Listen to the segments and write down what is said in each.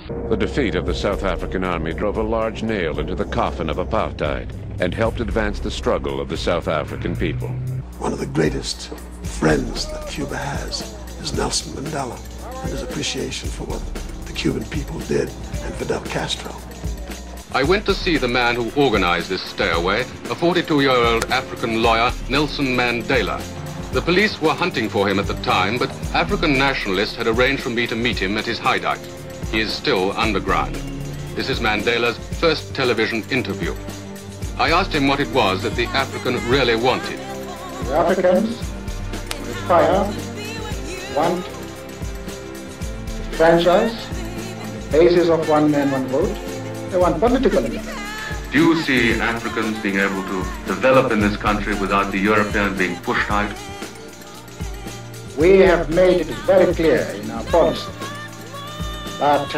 The defeat of the South African army drove a large nail into the coffin of apartheid and helped advance the struggle of the South African people. One of the greatest friends that Cuba has is Nelson Mandela and his appreciation for what the Cuban people did and Fidel Castro. I went to see the man who organized this stay-away, a 42-year-old African lawyer, Nelson Mandela. The police were hunting for him at the time, but African nationalists had arranged for me to meet him at his hideout. He is still underground. This is Mandela's first television interview. I asked him what it was that the African really wanted. The Africans require, want, franchise on the basis of one man, one vote. They want political liberty. Do you see Africans being able to develop in this country without the Europeans being pushed out? We have made it very clear in our policy that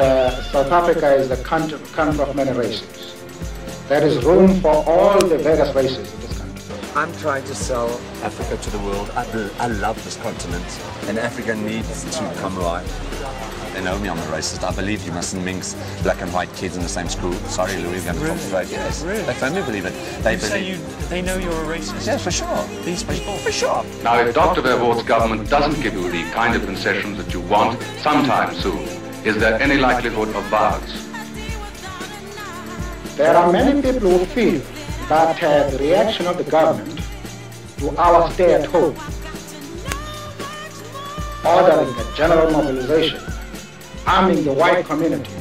South Africa is the country of many races. There is room for all the various races in this country. I'm trying to sell Africa to the world. I love this continent, and Africa needs to come alive. They know me, I'm a racist. I believe you mustn't mix black and white kids in the same school. Sorry, Louis, we're going to talk about it. Yes, really? They firmly believe it. They know you're a racist? Yes, for sure. These people? For sure. Now, if Dr. Verwoerd's government doesn't give you the kind of concessions that you want sometime soon, is there any likelihood of violence? There are many people who feel that the reaction of the government to our stay at home, ordering a general mobilization, arming the white community,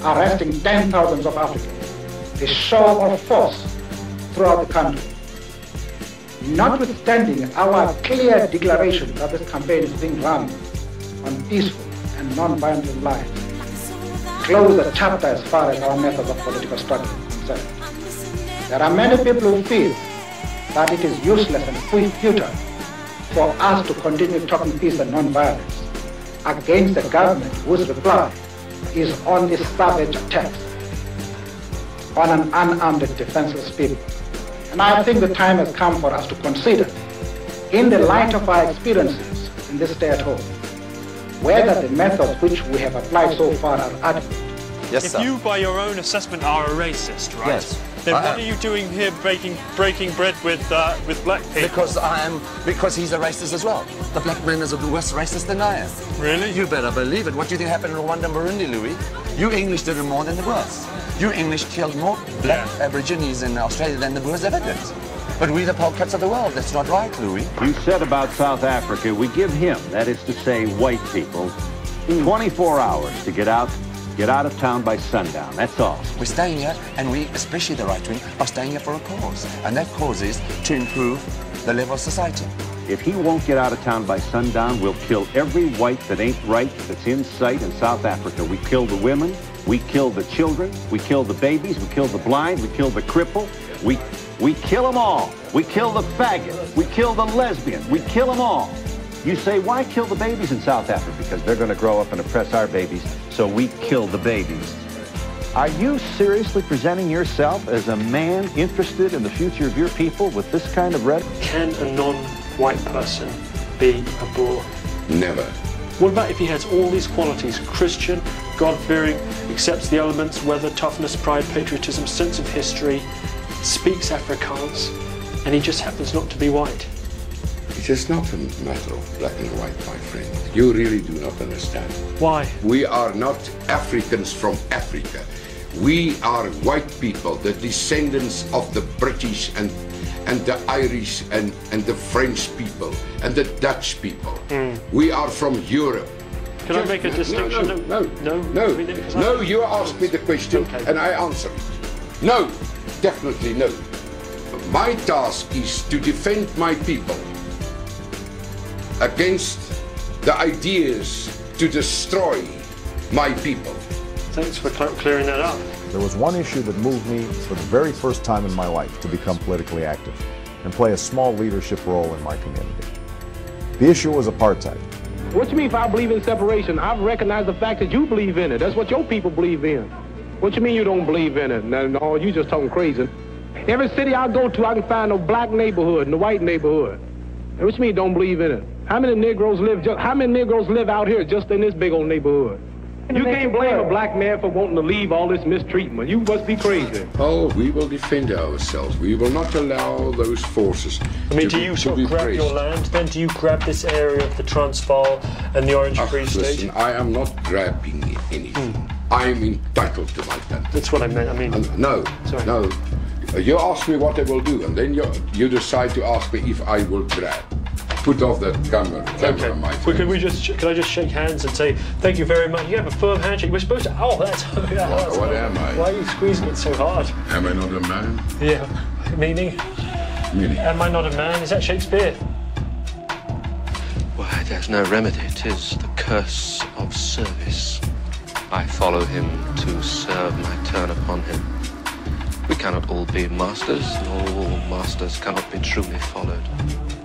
arresting 10,000s of Africans, a show of force throughout the country. Notwithstanding our clear declaration that this campaign is being run on peaceful and non-violent lines, close the chapter as far as our methods of political struggle is concerned. There are many people who feel that it is useless and futile for us to continue talking peace and non-violence against a government whose reply is only savage attacks on an unarmed and defenseless people. And I think the time has come for us to consider, in the light of our experiences in this stay at home, whether the methods which we have applied so far are adequate. Yes, sir. If you, by your own assessment, are a racist, right? Yes. Then what are you doing here breaking bread with black people? Because he's a racist as well. The black man is worse racist than I am. Really? You better believe it. What do you think happened in Rwanda and Burundi, Louis? You English did it more than the Boers. You English killed more black Aborigines in Australia than the Boers ever did. But we the polecats of the world. That's not right, Louis. You said about South Africa, we give him, that is to say, white people, 24 hours to get out of town by sundown. That's all. We're staying here, and we, especially the right wing, are staying here for a cause. And that cause is to improve the level of society. If he won't get out of town by sundown, we'll kill every white that ain't right that's in sight in South Africa. We kill the women, we kill the children, we kill the babies, we kill the blind, we kill the cripple, we kill them all. We kill the faggot, we kill the lesbian, we kill them all. You say, why kill the babies in South Africa? Because they're going to grow up and oppress our babies, so we kill the babies. Are you seriously presenting yourself as a man interested in the future of your people with this kind of rhetoric? Can a non-white person be a Boer? Never. What about if he has all these qualities, Christian, God-fearing, accepts the elements, weather, toughness, pride, patriotism, sense of history, speaks Afrikaans, and he just happens not to be white? It is not a matter of black and white, my friend. You really do not understand. Why? We are not Africans from Africa. We are white people, the descendants of the British and the Irish and the French people and the Dutch people. We are from Europe. Can I make a distinction? No, you asked me the question and I answered it. No, definitely no. My task is to defend my people against the ideas to destroy my people. Thanks for clearing that up. There was one issue that moved me for the very first time in my life to become politically active and play a small leadership role in my community. The issue was apartheid. What you mean if I believe in separation? I recognize the fact that you believe in it. That's what your people believe in. What you mean you don't believe in it? No, you just talking crazy. Every city I go to, I can find a black neighborhood and a white neighborhood. What you mean don't believe in it? How many Negroes live out here just in this big old neighborhood? You can't blame a black man for wanting to leave all this mistreatment. You must be crazy. Oh, we will defend ourselves. We will not allow those forces I mean, do you sort of grab your land then? Do you grab this area of the Transvaal and the Orange Free State? Listen, I am not grabbing anything. I am entitled to my land. That's what I meant. I mean... no. You ask me what I will do, and then you decide to ask me if I will grab. Put off that camera, my friend. Can I just shake hands and say, thank you very much? You have a firm handshake. We're supposed to... Oh, that's... What am I? Why are you squeezing it so hard? Am I not a man? Yeah. Meaning? Am I not a man? Is that Shakespeare? Why, there's no remedy. 'Tis the curse of service. I follow him to serve my turn upon him. We cannot all be masters, nor all masters cannot be truly followed.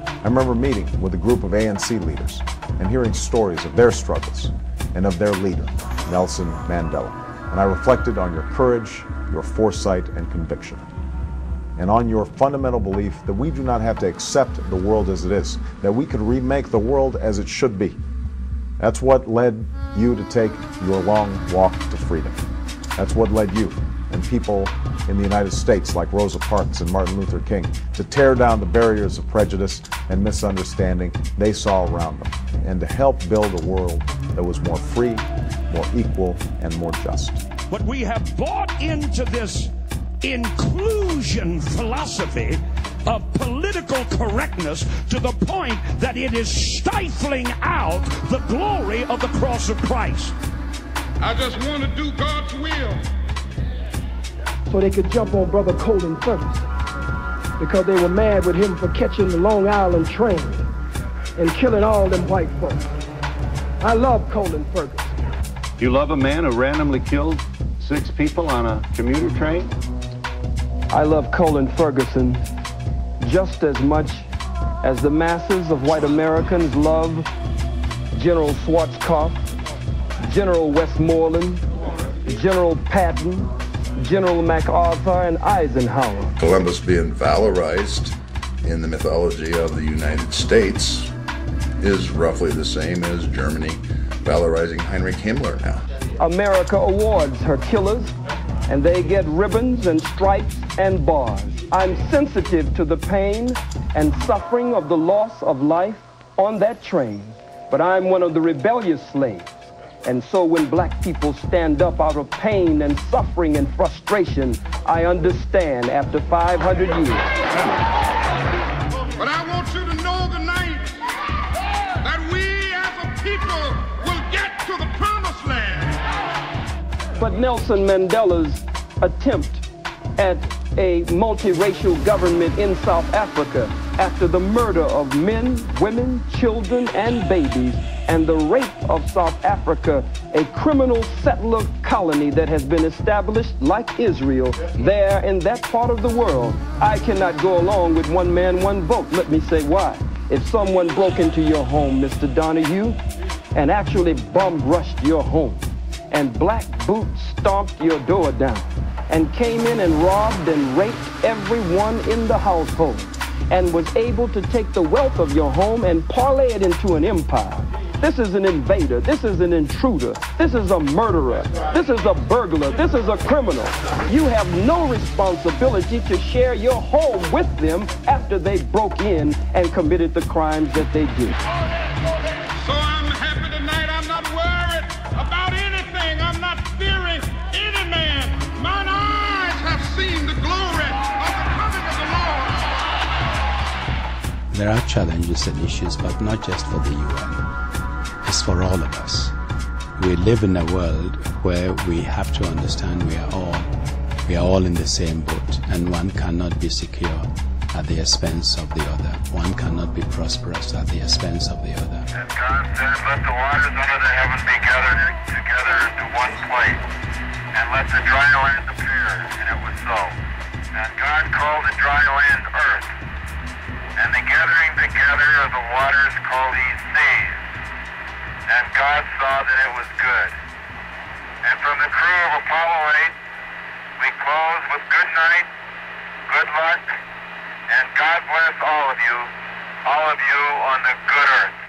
I remember meeting with a group of ANC leaders and hearing stories of their struggles and of their leader, Nelson Mandela. And I reflected on your courage, your foresight, and conviction, and on your fundamental belief that we do not have to accept the world as it is, that we could remake the world as it should be. That's what led you to take your long walk to freedom. That's what led you and people in the United States like Rosa Parks and Martin Luther King to tear down the barriers of prejudice and misunderstanding they saw around them, and to help build a world that was more free, more equal, and more just. But we have bought into this inclusion philosophy of political correctness to the point that it is stifling out the glory of the cross of Christ. I just want to do God's will. So they could jump on Brother Colin Ferguson because they were mad with him for catching the Long Island train and killing all them white folks. I love Colin Ferguson. You love a man who randomly killed 6 people on a commuter train? I love Colin Ferguson just as much as the masses of white Americans love General Schwarzkopf, General Westmoreland, General Patton, General MacArthur, and Eisenhower. Columbus being valorized in the mythology of the United States is roughly the same as Germany valorizing Heinrich Himmler now. America awards her killers, and they get ribbons and stripes and bars. I'm sensitive to the pain and suffering of the loss of life on that train, but I'm one of the rebellious slaves. And so when black people stand up out of pain and suffering and frustration, I understand after 500 years. But I want you to know tonight that we as a people will get to the promised land. But Nelson Mandela's attempt at a multiracial government in South Africa after the murder of men, women, children, and babies, and the rape of South Africa, a criminal settler colony that has been established like Israel there in that part of the world. I cannot go along with one man, one vote. Let me say why. If someone broke into your home, Mr. Donahue, and actually bum-rushed your home, and Black Boots stomped your door down, and came in and robbed and raped everyone in the household, and was able to take the wealth of your home and parlay it into an empire. This is an invader. This is an intruder. This is a murderer. This is a burglar. This is a criminal. You have no responsibility to share your home with them after they broke in and committed the crimes that they did. So I'm happy tonight. I'm not worried about anything. I'm not fearing any man. Mine eyes have seen the glory of the coming of the Lord. There are challenges and issues, but not just for the UN. It's for all of us. We live in a world where we have to understand we are all in the same boat, and one cannot be secure at the expense of the other. One cannot be prosperous at the expense of the other. And God said, let the waters under the heaven be gathered together into one place, and let the dry land appear. And it was so. And God called the dry land earth, and the gathering together of the waters called he seas. And God saw that it was good. And from the crew of Apollo 8, we close with good night, good luck, and God bless all of you on the good earth.